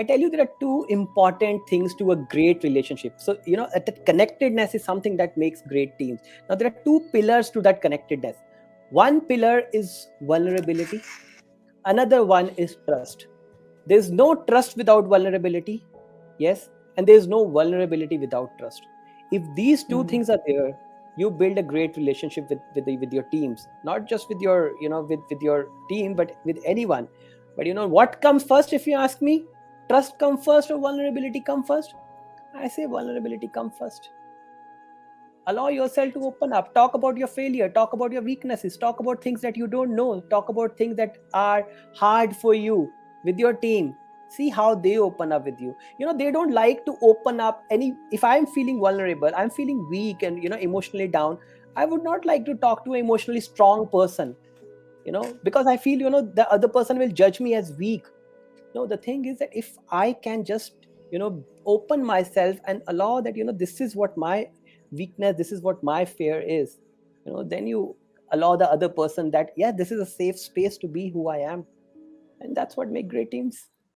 I tell you, there are two important things to a great relationship. So, that connectedness is something that makes great teams. Now, there are two pillars to that connectedness. One pillar is vulnerability, another one is trust. There's no trust without vulnerability, yes, and there's no vulnerability without trust. If these two Mm-hmm. things are there, you build a great relationship with your teams, not just with your with your team, but with anyone. But what comes first, if you ask me? Trust come first or vulnerability come first? I say vulnerability come first. Allow yourself to open up, talk about your failure, talk about your weaknesses, talk about things that you don't know, talk about things that are hard for you with your team. See how they open up with you. They don't like to open up. Any If I'm feeling vulnerable, I'm feeling weak and emotionally down, I would not like to talk to an emotionally strong person, because I feel the other person will judge me as weak. No, the thing is that if I can just open myself and allow that this is what my weakness, this is what my fear is, then you allow the other person that, yeah, this is a safe space to be who I am. And that's what make great teams.